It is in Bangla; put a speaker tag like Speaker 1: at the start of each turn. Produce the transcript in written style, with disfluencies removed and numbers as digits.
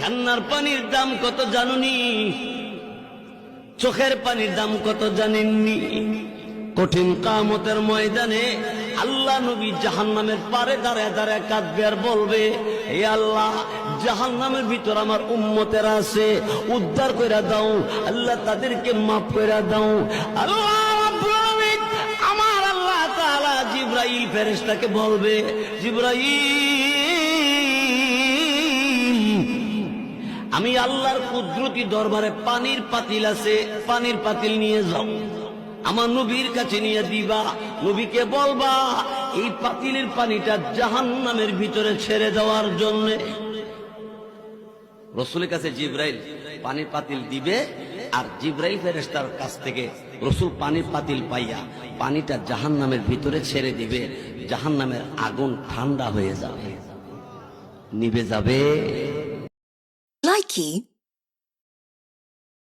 Speaker 1: কান্নার পানির দাম কত জানুনি? চোখের পানির দাম কত জানেননি? কঠিন কিয়ামতের ময়দানে আল্লাহ নবী জাহান্নামের পারে দাঁড়ায় দাঁড়ায় কাঁদবে আর বলবে, হে আল্লাহ, জাহান্নামের ভিতর আমার উম্মতেরা আছে, উদ্ধার কইরা দাও আল্লাহ, তাদেরকে মাফ কইরা দাও। আল্লাহ রাব্বুল আলামিন, আমার আল্লাহ তাআলা জিবরাইল ফেরেশতাকে বলবে, জিবরাইল, আমি আল্লাহর কুদরতি দরবারে পানির পাতিল আছে, পানির পাতিল নিয়ে যাও, আমার নবীর কাছে নিয়ে দিবা। নবীকে বলবা এই পাতিলের পানিটা জাহান্নামের ভিতরে ছেড়ে দেওয়ার জন্য। রসুলের কাছে জিবরাইল পানির পাতিল দিবে, আর জিবরাইল ফেরেশতার কাছ থেকে রসুল পানির পাতিল পাইয়া পানিটা জাহান্নামের ভিতরে ছেড়ে দিবে। জাহান্নামের আগুন ঠান্ডা হয়ে যাবে, নিভে যাবে।
Speaker 2: Likey